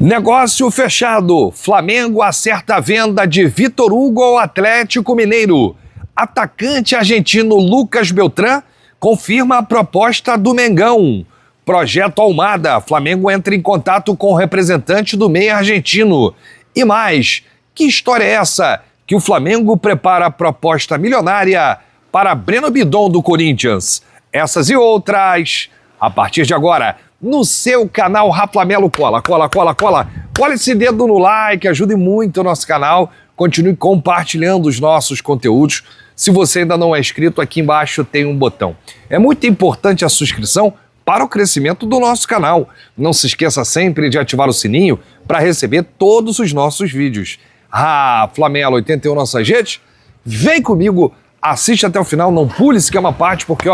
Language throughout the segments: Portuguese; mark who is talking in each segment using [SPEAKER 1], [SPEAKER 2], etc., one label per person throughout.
[SPEAKER 1] Negócio fechado. Flamengo acerta a venda de Vitor Hugo ao Atlético Mineiro. Atacante argentino Lucas Beltrán confirma a proposta do Mengão. Projeto Almada. Flamengo entra em contato com o representante do meia argentino. E mais, que história é essa? Que o Flamengo prepara a proposta milionária para Breno Bidon do Corinthians. Essas e outras, a partir de agora, no seu canal Raflamelo. Cola esse dedo no like, ajude muito o nosso canal. Continue compartilhando os nossos conteúdos. Se você ainda não é inscrito, aqui embaixo tem um botão. É muito importante a sua inscrição para o crescimento do nosso canal. Não se esqueça sempre de ativar o sininho para receber todos os nossos vídeos. Raflamelo 81 nossas redes. Vem comigo, assiste até o final, não pule esquema parte, porque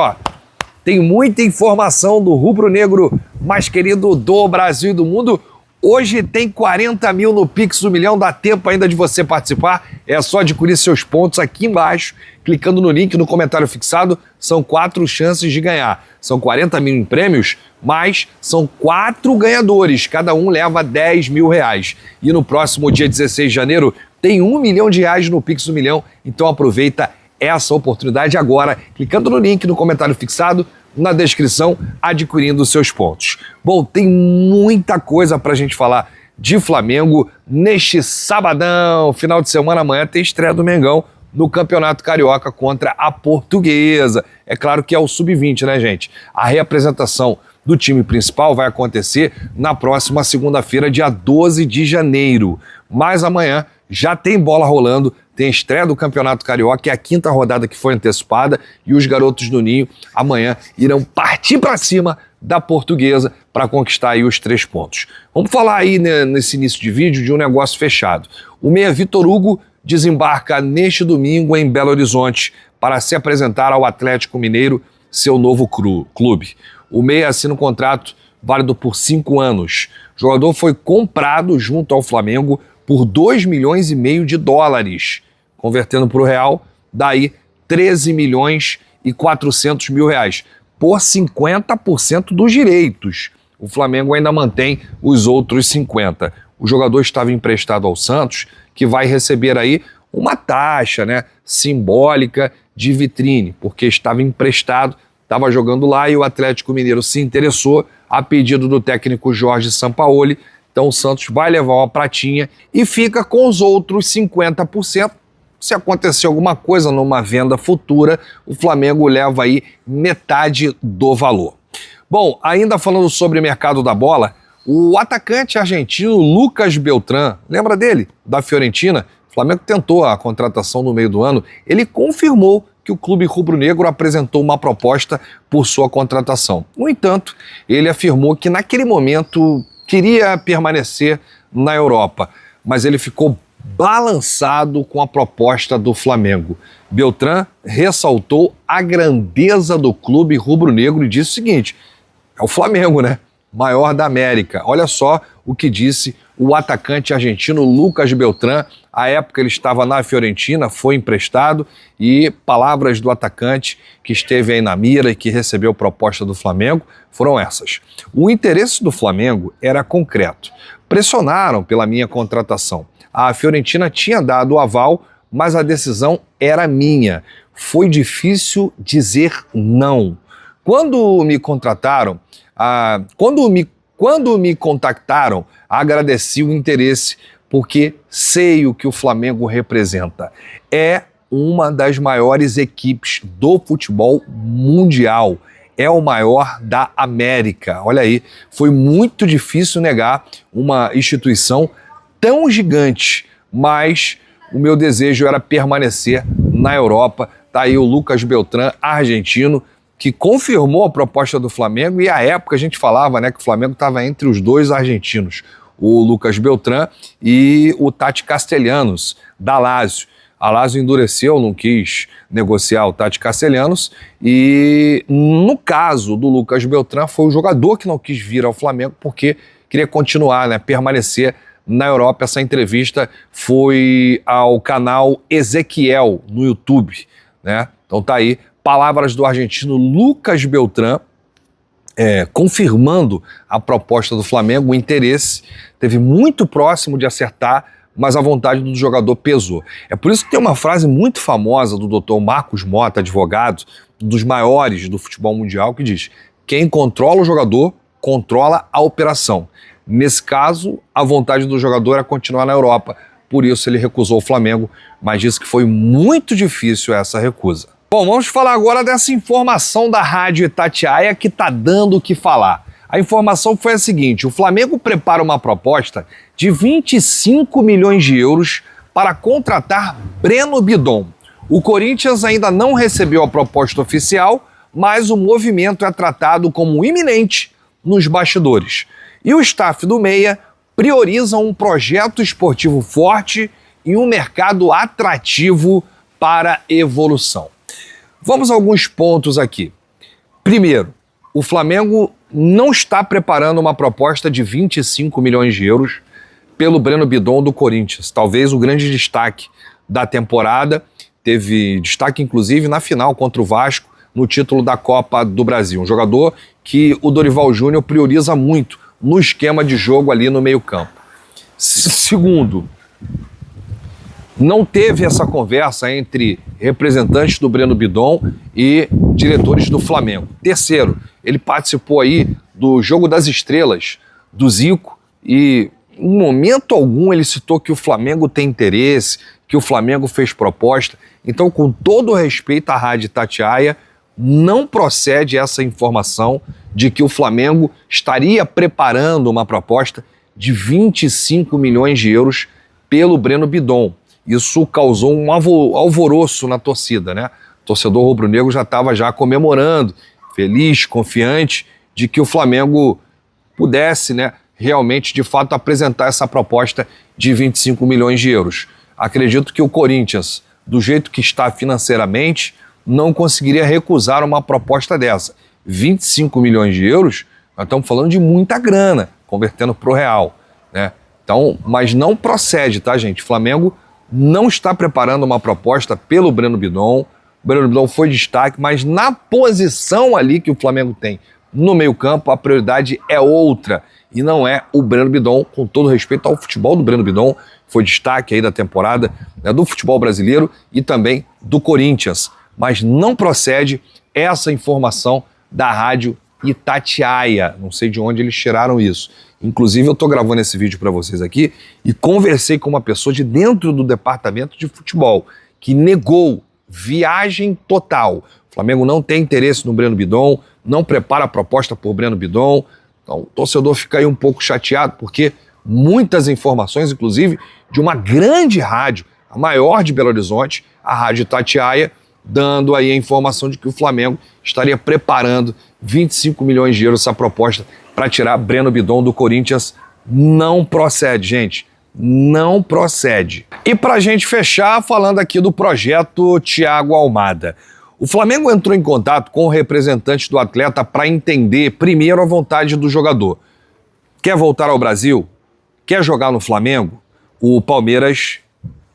[SPEAKER 1] tem muita informação do rubro-negro mais querido do Brasil e do mundo. Hoje tem 40 mil no Pix do Milhão, dá tempo ainda de você participar. É só adquirir seus pontos aqui embaixo, clicando no link no comentário fixado. São 4 chances de ganhar. São 40 mil em prêmios, mas são 4 ganhadores. Cada um leva 10 mil reais. E no próximo dia 16 de janeiro tem 1 milhão de reais no Pix do Milhão. Então aproveita essa oportunidade agora, clicando no link no comentário fixado, na descrição, adquirindo seus pontos. Bom, tem muita coisa pra gente falar de Flamengo neste sabadão, final de semana. Amanhã tem estreia do Mengão no Campeonato Carioca contra a Portuguesa. É claro que é o Sub-20, né, gente? A reapresentação do time principal vai acontecer na próxima segunda-feira, dia 12 de janeiro. Mas amanhã já tem bola rolando, tem estreia do Campeonato Carioca, que é a 5ª rodada que foi antecipada, e os garotos do Ninho amanhã irão partir para cima da Portuguesa para conquistar aí os 3 pontos. Vamos falar aí nesse início de vídeo de um negócio fechado. O meia Vitor Hugo desembarca neste domingo em Belo Horizonte para se apresentar ao Atlético Mineiro, seu novo clube. O meia assina um contrato válido por 5 anos. O jogador foi comprado junto ao Flamengo por 2 milhões e meio de dólares. Convertendo para o real, daí 13 milhões e 400 mil reais, por 50% dos direitos. O Flamengo ainda mantém os outros 50%. O jogador estava emprestado ao Santos, que vai receber aí uma taxa, simbólica de vitrine, porque estava emprestado, estava jogando lá e o Atlético Mineiro se interessou a pedido do técnico Jorge Sampaoli. Então o Santos vai levar uma pratinha e fica com os outros 50%. Se acontecer alguma coisa numa venda futura, o Flamengo leva aí metade do valor. Bom, ainda falando sobre o mercado da bola, o atacante argentino Lucas Beltrán, lembra dele? Da Fiorentina? O Flamengo tentou a contratação no meio do ano. Ele confirmou que o clube rubro-negro apresentou uma proposta por sua contratação. No entanto, ele afirmou que naquele momento queria permanecer na Europa, mas ele ficou balançado com a proposta do Flamengo. Beltrán ressaltou a grandeza do clube rubro-negro e disse o seguinte: é o Flamengo, maior da América. Olha só o que disse o atacante argentino Lucas Beltrán. À época ele estava na Fiorentina, foi emprestado, e palavras do atacante que esteve aí na mira e que recebeu proposta do Flamengo foram essas: o interesse do Flamengo era concreto. Pressionaram pela minha contratação. A Fiorentina tinha dado o aval, mas a decisão era minha. Foi difícil dizer não. Quando me contrataram, quando me contactaram, agradeci o interesse, porque sei o que o Flamengo representa. É uma das maiores equipes do futebol mundial. É o maior da América. Olha aí, foi muito difícil negar uma instituição tão gigante, mas o meu desejo era permanecer na Europa. Tá aí o Lucas Beltrán, argentino, que confirmou a proposta do Flamengo, e à época a gente falava que o Flamengo estava entre os 2 argentinos, o Lucas Beltrán e o Tati Castellanos, da Lazio. A Lazio endureceu, não quis negociar o Tati Castellanos, e no caso do Lucas Beltrán foi o jogador que não quis vir ao Flamengo porque queria continuar, permanecer na Europa. Essa entrevista foi ao canal Ezequiel no YouTube, Então tá aí, palavras do argentino Lucas Beltrán confirmando a proposta do Flamengo, o interesse, teve muito próximo de acertar, mas a vontade do jogador pesou. É por isso que tem uma frase muito famosa do Dr. Marcos Mota, advogado, dos maiores do futebol mundial, que diz: quem controla o jogador, controla a operação. Nesse caso, a vontade do jogador era continuar na Europa, por isso ele recusou o Flamengo, mas disse que foi muito difícil essa recusa. Bom, vamos falar agora dessa informação da Rádio Itatiaia que está dando o que falar. A informação foi a seguinte: o Flamengo prepara uma proposta de 25 milhões de euros para contratar Breno Bidon. O Corinthians ainda não recebeu a proposta oficial, mas o movimento é tratado como iminente nos bastidores. E o staff do Meia prioriza um projeto esportivo forte e um mercado atrativo para evolução. Vamos a alguns pontos aqui. Primeiro, o Flamengo não está preparando uma proposta de 25 milhões de euros pelo Breno Bidon do Corinthians. Talvez o grande destaque da temporada, teve destaque inclusive na final contra o Vasco, no título da Copa do Brasil. Um jogador que o Dorival Júnior prioriza muito no esquema de jogo ali no meio-campo. Segundo, não teve essa conversa entre representantes do Breno Bidon e diretores do Flamengo. Terceiro, ele participou aí do Jogo das Estrelas do Zico e em momento algum ele citou que o Flamengo tem interesse, que o Flamengo fez proposta. Então, com todo o respeito à Rádio Itatiaia, não procede essa informação de que o Flamengo estaria preparando uma proposta de 25 milhões de euros pelo Breno Bidon. Isso causou um alvoroço na torcida, né? O torcedor rubro-negro já estava comemorando, feliz, confiante de que o Flamengo pudesse, né, realmente, de fato, apresentar essa proposta de 25 milhões de euros. Acredito que o Corinthians, do jeito que está financeiramente, não conseguiria recusar uma proposta dessa. 25 milhões de euros, nós estamos falando de muita grana, convertendo para o real, né? Então, mas não procede, tá, gente? O Flamengo não está preparando uma proposta pelo Breno Bidon. O Breno Bidon foi destaque, mas na posição ali que o Flamengo tem no meio-campo, a prioridade é outra. E não é o Breno Bidon, com todo respeito ao futebol do Breno Bidon, foi destaque aí da temporada, né, do futebol brasileiro e também do Corinthians. Mas não procede essa informação da Rádio Itatiaia. Não sei de onde eles tiraram isso. Inclusive, eu estou gravando esse vídeo para vocês aqui e conversei com uma pessoa de dentro do departamento de futebol que negou viagem total. O Flamengo não tem interesse no Breno Bidon, não prepara a proposta por Breno Bidon. Então, o torcedor fica aí um pouco chateado porque muitas informações, inclusive de uma grande rádio, a maior de Belo Horizonte, a Rádio Itatiaia, dando aí a informação de que o Flamengo estaria preparando 25 milhões de euros essa proposta para tirar Breno Bidon do Corinthians. Não procede, gente. Não procede. E para a gente fechar, falando aqui do projeto Thiago Almada. O Flamengo entrou em contato com o representante do atleta para entender primeiro a vontade do jogador. Quer voltar ao Brasil? Quer jogar no Flamengo? O Palmeiras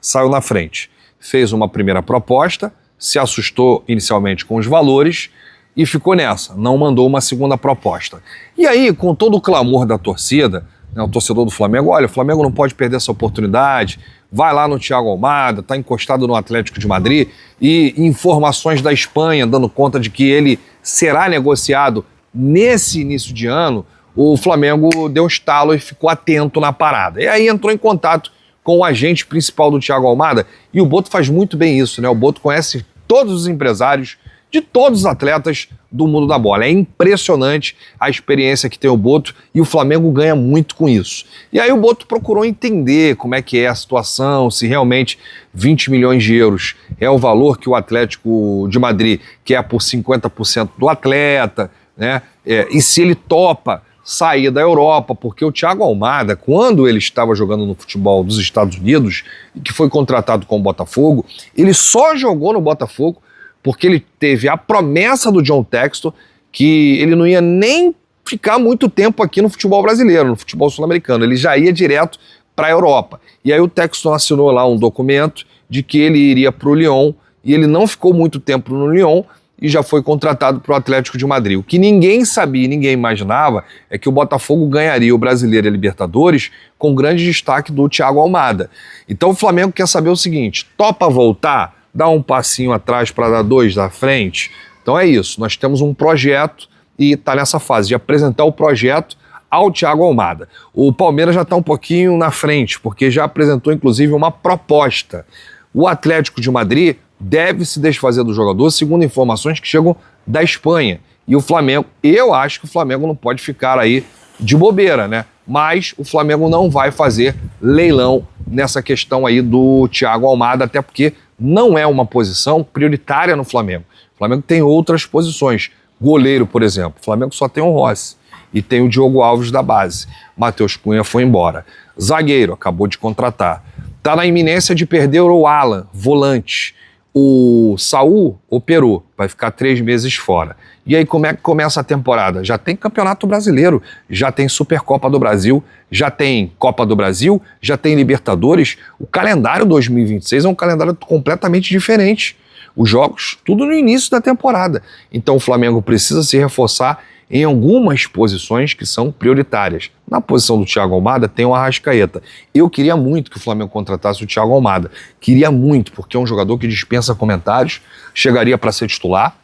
[SPEAKER 1] saiu na frente. Fez uma primeira proposta, se assustou inicialmente com os valores e ficou nessa, não mandou uma segunda proposta. E aí, com todo o clamor da torcida, né, o torcedor do Flamengo, olha, o Flamengo não pode perder essa oportunidade, vai lá no Thiago Almada, está encostado no Atlético de Madrid, e informações da Espanha dando conta de que ele será negociado nesse início de ano, o Flamengo deu um estalo e ficou atento na parada. E aí entrou em contato com o agente principal do Thiago Almada, e o Boto faz muito bem isso, né? O Boto conhece todos os empresários de todos os atletas do mundo da bola. É impressionante a experiência que tem o Boto e o Flamengo ganha muito com isso. E aí o Boto procurou entender como é que é a situação, se realmente 20 milhões de euros é o valor que o Atlético de Madrid quer por 50% do atleta, né? E se ele topa sair da Europa, porque o Thiago Almada, quando ele estava jogando no futebol dos Estados Unidos, e que foi contratado com o Botafogo, ele só jogou no Botafogo porque ele teve a promessa do John Textor que ele não ia nem ficar muito tempo aqui no futebol brasileiro, no futebol sul-americano, ele já ia direto para a Europa. E aí o Textor assinou lá um documento de que ele iria para o Lyon, e ele não ficou muito tempo no Lyon, e já foi contratado para o Atlético de Madrid. O que ninguém sabia, ninguém imaginava, é que o Botafogo ganharia o Brasileiro e a Libertadores com grande destaque do Thiago Almada. Então o Flamengo quer saber o seguinte, topa voltar, dá um passinho atrás para dar dois da frente? Então é isso, nós temos um projeto e está nessa fase de apresentar o projeto ao Thiago Almada. O Palmeiras já está um pouquinho na frente, porque já apresentou inclusive uma proposta. O Atlético de Madrid deve se desfazer do jogador, segundo informações que chegam da Espanha. E o Flamengo, eu acho que o Flamengo não pode ficar aí de bobeira, né? Mas o Flamengo não vai fazer leilão nessa questão aí do Thiago Almada, até porque não é uma posição prioritária no Flamengo. O Flamengo tem outras posições. Goleiro, por exemplo. O Flamengo só tem o Rossi e tem o Diogo Alves da base. Matheus Cunha foi embora. Zagueiro, acabou de contratar. Está na iminência de perder o Alan, volante. O Saul operou, vai ficar 3 meses fora. E aí como é que começa a temporada? Já tem Campeonato Brasileiro, já tem Supercopa do Brasil, já tem Copa do Brasil, já tem Libertadores. O calendário 2026 é um calendário completamente diferente. Os jogos, tudo no início da temporada. Então o Flamengo precisa se reforçar em algumas posições que são prioritárias. Na posição do Thiago Almada tem o Arrascaeta. Eu queria muito que o Flamengo contratasse o Thiago Almada. Queria muito, porque é um jogador que dispensa comentários, chegaria para ser titular,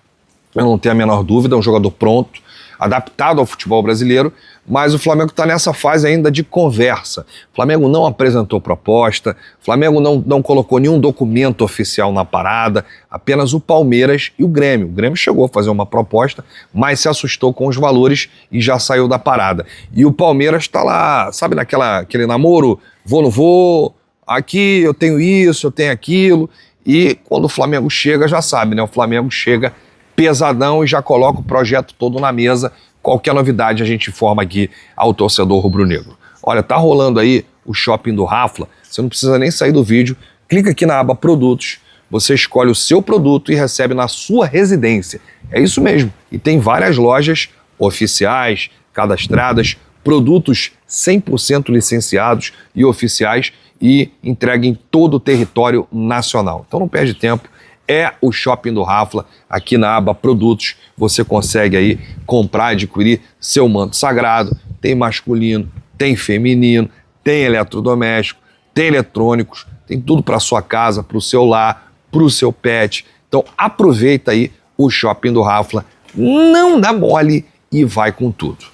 [SPEAKER 1] eu não tenho a menor dúvida, é um jogador pronto, adaptado ao futebol brasileiro, mas o Flamengo está nessa fase ainda de conversa. O Flamengo não apresentou proposta, o Flamengo não colocou nenhum documento oficial na parada, apenas o Palmeiras e o Grêmio. O Grêmio chegou a fazer uma proposta, mas se assustou com os valores e já saiu da parada. E o Palmeiras está lá, sabe aquele namoro, vou, não vou, aqui eu tenho isso, eu tenho aquilo, e quando o Flamengo chega, já sabe, né? O Flamengo chega pesadão e já coloca o projeto todo na mesa. Qualquer novidade a gente informa aqui ao torcedor rubro-negro. Olha, tá rolando aí o shopping do Rafla, você não precisa nem sair do vídeo, clica aqui na aba produtos, você escolhe o seu produto e recebe na sua residência. É isso mesmo, e tem várias lojas oficiais, cadastradas, produtos 100% licenciados e oficiais e entrega em todo o território nacional. Então não perde tempo, é o Shopping do Rafla, aqui na aba Produtos, você consegue aí comprar, adquirir seu manto sagrado, tem masculino, tem feminino, tem eletrodoméstico, tem eletrônicos, tem tudo para sua casa, para o seu lar, para o seu pet. Então aproveita aí o Shopping do Rafla, não dá mole e vai com tudo.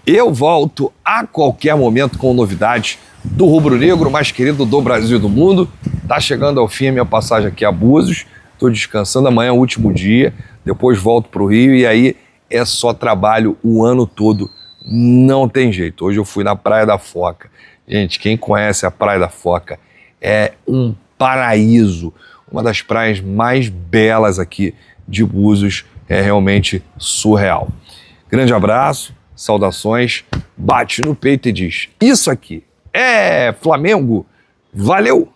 [SPEAKER 1] Eu volto a qualquer momento com novidades do rubro-negro mais querido do Brasil e do mundo. Tá chegando ao fim a minha passagem aqui a Búzios. Estou descansando, amanhã é o último dia, depois volto para o Rio e aí é só trabalho o ano todo, não tem jeito. Hoje eu fui na Praia da Foca. Gente, quem conhece a Praia da Foca é um paraíso, uma das praias mais belas aqui de Búzios, é realmente surreal. Grande abraço, saudações, bate no peito e diz, isso aqui é Flamengo, valeu!